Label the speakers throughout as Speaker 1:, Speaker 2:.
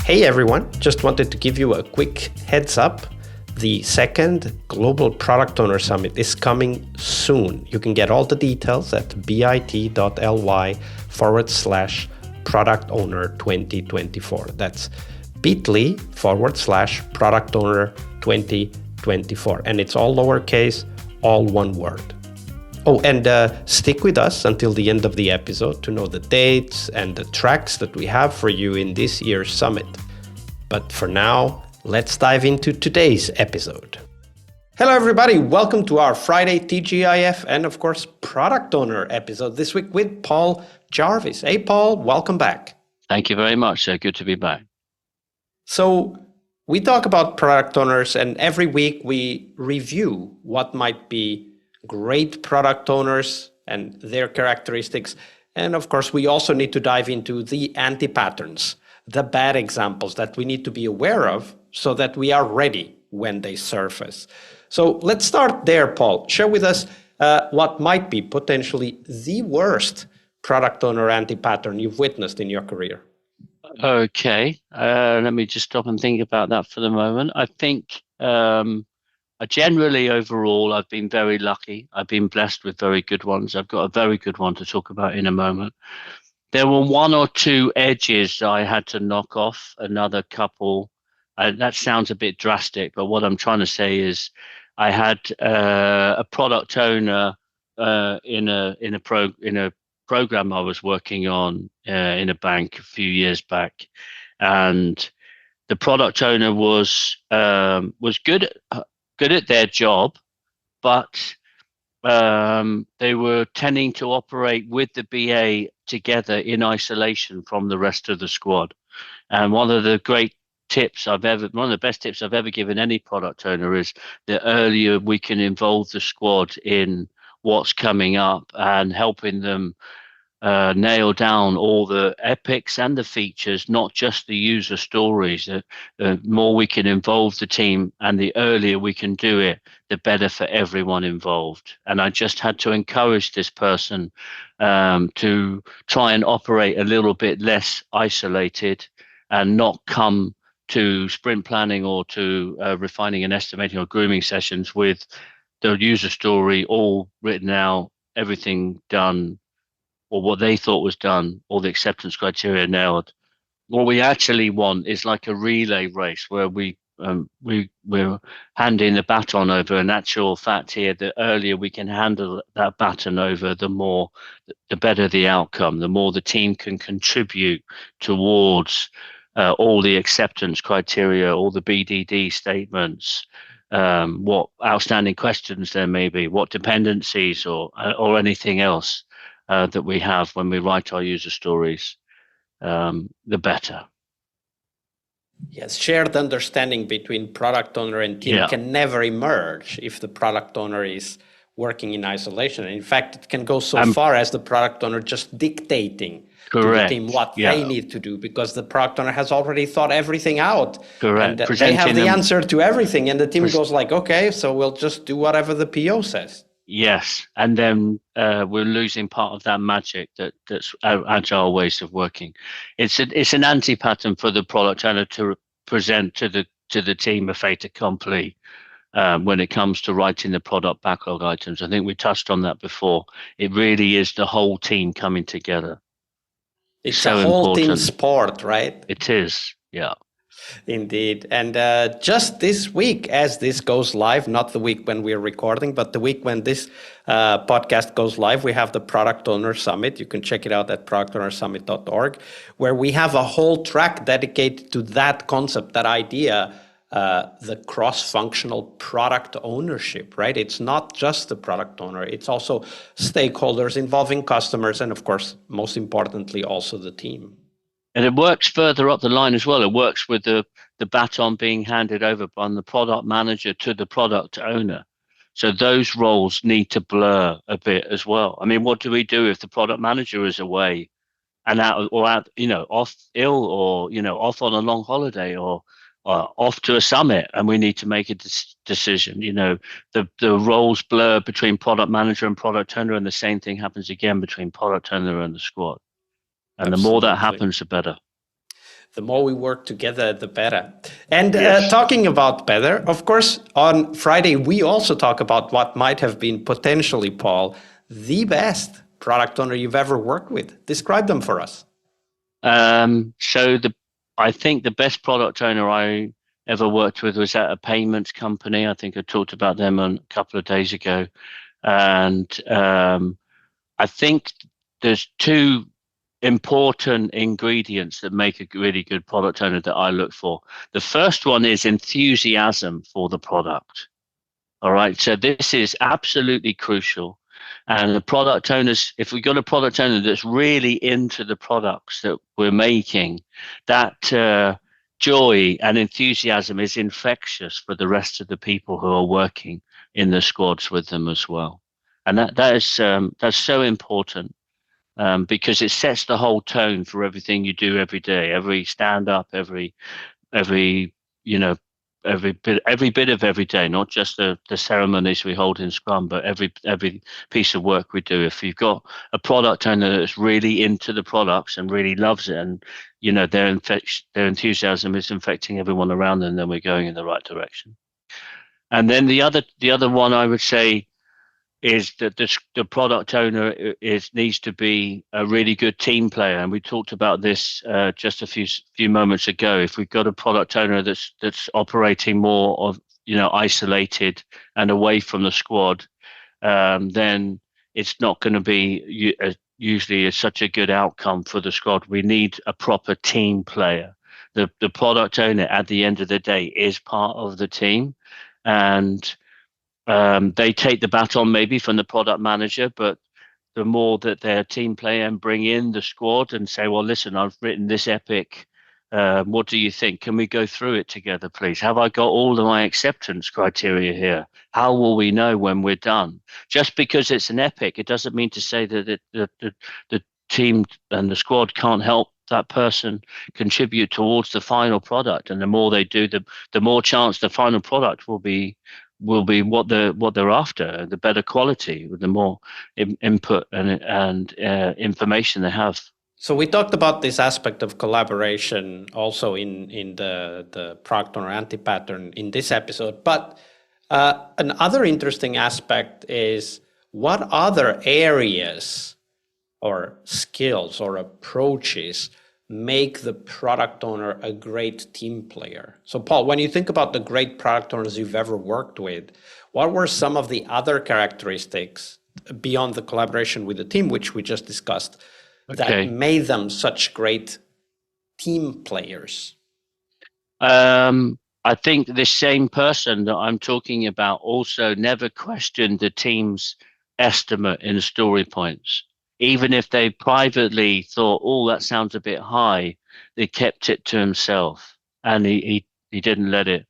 Speaker 1: Hey everyone, just wanted to give you a quick heads up. The second Global Product Owner Summit is coming soon. You can get all the details at bit.ly/Product Owner 2024. That's bit.ly/Product Owner 2024. And it's all lowercase, all one word. Oh, and stick with us until the end of the episode to know the dates and the tracks that we have for you in this year's summit. But for now, let's dive into today's episode. Hello, everybody. Welcome to our Friday TGIF and, of course, Product Owner episode this week with Paul Jarvis. Hey, Paul, welcome back.
Speaker 2: Thank you very much. Good to be back.
Speaker 1: So we talk about product owners, and every week we review what might be great product owners and their characteristics. And of course, we also need to dive into the anti-patterns, the bad examples that we need to be aware of so that we are ready when they surface. So let's start there, Paul. Share with us what might be potentially the worst product owner anti-pattern you've witnessed in your career.
Speaker 2: Okay, let me just stop and think about that for the moment. I think generally, overall, I've been very lucky. I've been blessed with very good ones. I've got a very good one to talk about in a moment. There were one or two edges I had to knock off, another couple. That sounds a bit drastic, but what I'm trying to say is I had a product owner in a program I was working on in a bank a few years back, and the product owner was good at their job, but they were tending to operate with the BA together in isolation from the rest of the squad. And one of the best tips I've ever given any product owner is the earlier we can involve the squad in what's coming up and helping them nail down all the epics and the features, not just the user stories. The more we can involve the team and the earlier we can do it, the better for everyone involved. And I just had to encourage this person to try and operate a little bit less isolated and not come to sprint planning or to refining and estimating or grooming sessions with the user story all written out, everything done, or what they thought was done, all the acceptance criteria nailed. What we actually want is like a relay race where we're handing the baton over. In actual fact here, the earlier we can handle that baton over, the better the outcome, the more the team can contribute towards all the acceptance criteria, all the BDD statements, what outstanding questions there may be, what dependencies or anything else that we have when we write our user stories, the better.
Speaker 1: Yes, shared understanding between product owner and team can never emerge if the product owner is working in isolation. In fact, it can go so far as the product owner just dictating to the team what they need to do, because the product owner has already thought everything out.
Speaker 2: Correct.
Speaker 1: And they have the answer to everything, and the team goes like, okay, so we'll just do whatever the PO says.
Speaker 2: Yes, and then we're losing part of that magic that's agile ways of working. It's an anti-pattern for the product owner to present to the team a fait accompli when it comes to writing the product backlog items. I think we touched on that before. It really is the whole team coming together.
Speaker 1: It's so a whole important team sport, right?
Speaker 2: It is, yeah.
Speaker 1: Indeed. And just this week, as this goes live, not the week when we're recording, but the week when this podcast goes live, we have the Product Owner Summit. You can check it out at productownersummit.org, where we have a whole track dedicated to that concept, that idea, the cross-functional product ownership, right? It's not just the product owner. It's also stakeholders involving customers and, of course, most importantly, also the team.
Speaker 2: And it works further up the line as well. It works with the baton being handed over from the product manager to the product owner. So those roles need to blur a bit as well. I mean, what do we do if the product manager is away and off ill, or off on a long holiday, or off to a summit, and we need to make a decision? The roles blur between product manager and product owner, and the same thing happens again between product owner and the squad. And Absolutely. The more that happens, the better.
Speaker 1: The more we work together, the better. And
Speaker 2: Yes.
Speaker 1: talking about better, of course, on Friday, we also talk about what might have been potentially, Paul, the best product owner you've ever worked with. Describe them for us.
Speaker 2: So I think the best product owner I ever worked with was at a payments company. I think I talked about them a couple of days ago. And I think there's two important ingredients that make a really good product owner that I look for. The first one is enthusiasm for the product. All right. So this is absolutely crucial. And the product owners, if we've got a product owner that's really into the products that we're making, that joy and enthusiasm is infectious for the rest of the people who are working in the squads with them as well. And that's so important, because it sets the whole tone for everything you do every day, every stand up, every you know every bit of every day, not just the ceremonies we hold in Scrum, but every piece of work we do. If you've got a product owner that's really into the products and really loves it, and their enthusiasm is infecting everyone around them, then we're going in the right direction. And then the other one I would say is that the product owner needs to be a really good team player, and we talked about this just a few moments ago. If we've got a product owner that's operating more of isolated and away from the squad, then it's not going to be usually such a good outcome for the squad. We need a proper team player. The product owner at the end of the day is part of the team, and they take the baton maybe from the product manager, but the more that their team player and bring in the squad and say, well, listen, I've written this epic. What do you think? Can we go through it together, please? Have I got all of my acceptance criteria here? How will we know when we're done? Just because it's an epic, it doesn't mean to say that the team and the squad can't help that person contribute towards the final product. And the more they do, the more chance the final product will be what they're after, the better quality, with the more input and information they have.
Speaker 1: So we talked about this aspect of collaboration also in the product owner anti-pattern in this episode. But another interesting aspect is what other areas or skills or approaches make the product owner a great team player. So Paul, when you think about the great product owners you've ever worked with, what were some of the other characteristics beyond the collaboration with the team, which we just discussed, that made them such great team players?
Speaker 2: I think this same person that I'm talking about also never questioned the team's estimate in story points. Even if they privately thought, oh, that sounds a bit high, they kept it to himself, and he didn't let it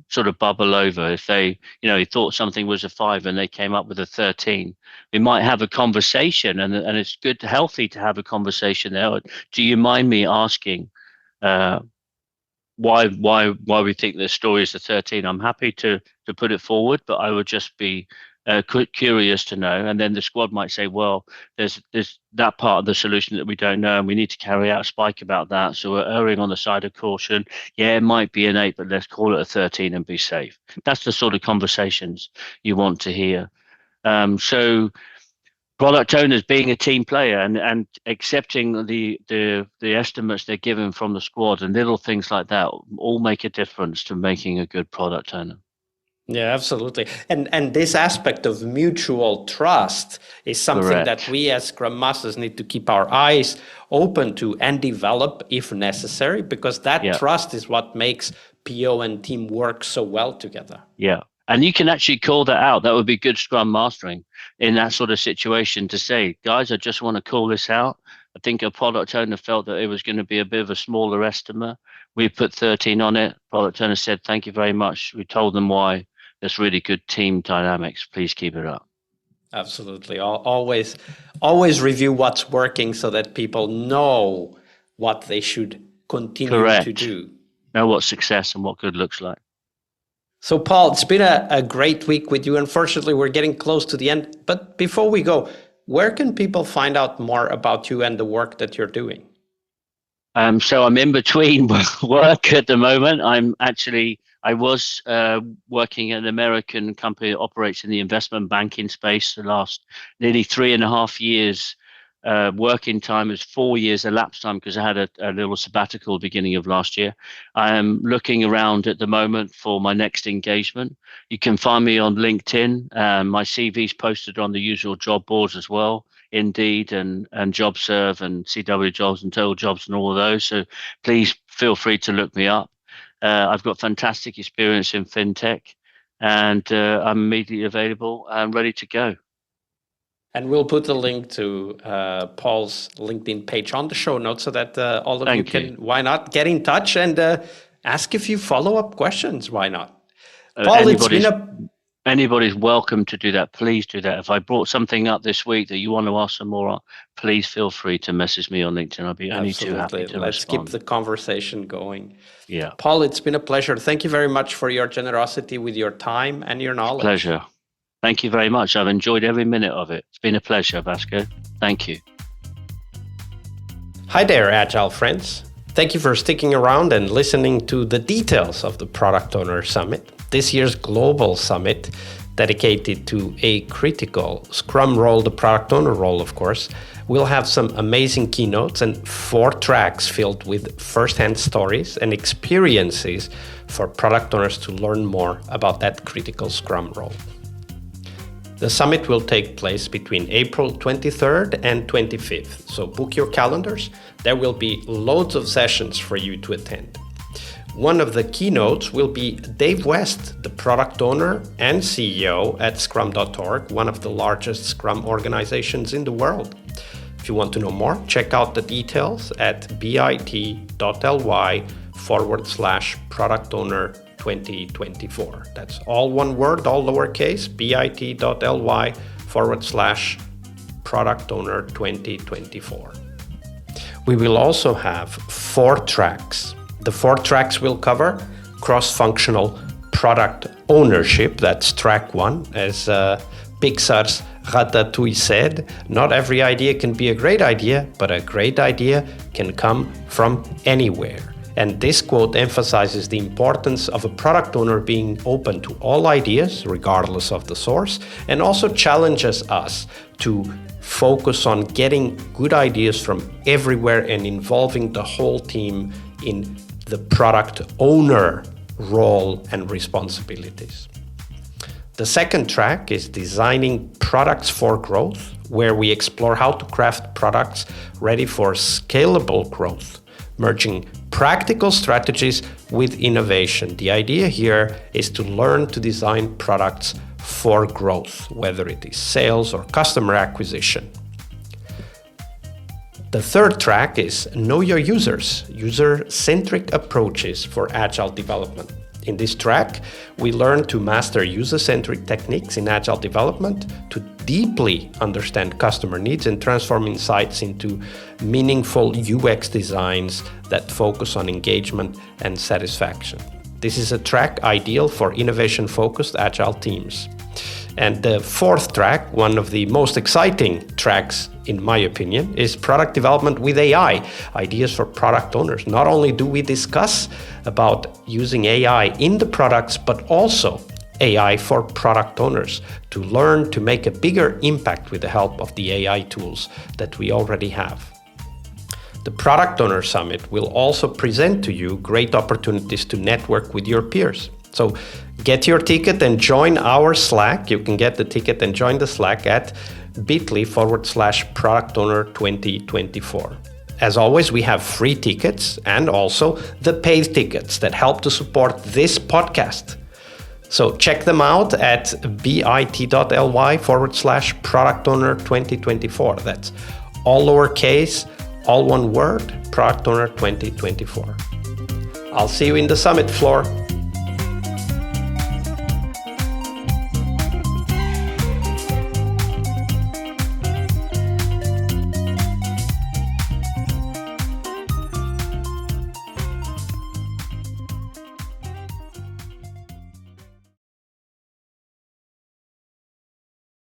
Speaker 2: sort of bubble over. If he thought something was a 5 and they came up with a 13, we might have a conversation, and it's good, healthy to have a conversation there. Do you mind me asking why we think the story is a 13? I'm happy to put it forward, but I would just be curious to know. And then the squad might say, well, there's that part of the solution that we don't know, and we need to carry out a spike about that, so we're erring on the side of caution. Yeah, it might be an 8, but let's call it a 13 and be safe. That's the sort of conversations you want to hear. So product owners being a team player and accepting the estimates they're given from the squad, and little things like that all make a difference to making a good product owner.
Speaker 1: Yeah, absolutely. And this aspect of mutual trust is something
Speaker 2: Correct.
Speaker 1: that we as Scrum Masters need to keep our eyes open to and develop if necessary, because that trust is what makes PO and team work so well together.
Speaker 2: Yeah. And you can actually call that out. That would be good Scrum mastering in that sort of situation, to say, guys, I just want to call this out. I think a product owner felt that it was going to be a bit of a smaller estimate. We put 13 on it. Product owner said, thank you very much. We told them why. There's really good team dynamics. Please keep it up.
Speaker 1: Absolutely. Always review what's working so that people know what they should continue to do.
Speaker 2: Know what success and what good looks like.
Speaker 1: So Paul, it's been a great week with you. Unfortunately, we're getting close to the end. But before we go, where can people find out more about you and the work that you're doing?
Speaker 2: So I'm in between work at the moment. I was working at an American company that operates in the investment banking space the last nearly 3.5 years. Working time is 4 years elapsed time because I had a little sabbatical beginning of last year. I am looking around at the moment for my next engagement. You can find me on LinkedIn. My CV's posted on the usual job boards as well. Indeed and JobServe and CW Jobs and Total Jobs and all of those. So please feel free to look me up. I've got fantastic experience in fintech, and I'm immediately available and ready to go.
Speaker 1: And we'll put the link to Paul's LinkedIn page on the show notes so that all of you can, why not, get in touch and ask a few follow-up questions. Why not? Paul,
Speaker 2: anybody's welcome to do that. Please do that. If I brought something up this week that you want to ask some more on, please feel free to message me on LinkedIn. I'll be only too happy to
Speaker 1: Let's
Speaker 2: respond.
Speaker 1: keep the conversation going.
Speaker 2: Yeah.
Speaker 1: Paul, it's been a pleasure. Thank you very much for your generosity with your time and your knowledge.
Speaker 2: Pleasure. Thank you very much. I've enjoyed every minute of it. It's been a pleasure, Vasco. Thank you.
Speaker 1: Hi there, Agile friends. Thank you for sticking around and listening to the details of the Product Owner Summit, this year's global summit dedicated to a critical Scrum role, the Product Owner role, of course. We'll have some amazing keynotes and 4 tracks filled with first-hand stories and experiences for product owners to learn more about that critical Scrum role. The summit will take place between April 23rd and 25th, so book your calendars. There will be loads of sessions for you to attend. One of the keynotes will be Dave West, the product owner and CEO at Scrum.org, one of the largest Scrum organizations in the world. If you want to know more, check out the details at bit.ly/product owner 2024. That's all one word, all lowercase, bit.ly/product owner 2024. We will also have 4 tracks. The 4 tracks will cover cross-functional product ownership. That's track 1. As Pixar's Ratatouille said, not every idea can be a great idea, but a great idea can come from anywhere. And this quote emphasizes the importance of a product owner being open to all ideas, regardless of the source, and also challenges us to focus on getting good ideas from everywhere and involving the whole team in the product owner role and responsibilities. The second track is Designing Products for Growth, where we explore how to craft products ready for scalable growth, merging practical strategies with innovation. The idea here is to learn to design products for growth, whether it is sales or customer acquisition. The third track is Know Your Users, user-centric approaches for Agile development. In this track, we learn to master user-centric techniques in Agile development, to deeply understand customer needs and transform insights into meaningful UX designs that focus on engagement and satisfaction. This is a track ideal for innovation-focused Agile teams. And the fourth track, one of the most exciting tracks in my opinion, is product development with AI, ideas for product owners. Not only do we discuss about using AI in the products, but also AI for product owners to learn to make a bigger impact with the help of the AI tools that we already have. The Product Owner Summit will also present to you great opportunities to network with your peers. So get your ticket and join our Slack. You can get the ticket and join the Slack at bit.ly/product owner 2024. As always, we have free tickets and also the paid tickets that help to support this podcast. So check them out at bit.ly/product owner 2024. That's all lowercase, all one word, product owner 2024. I'll see you in the summit floor.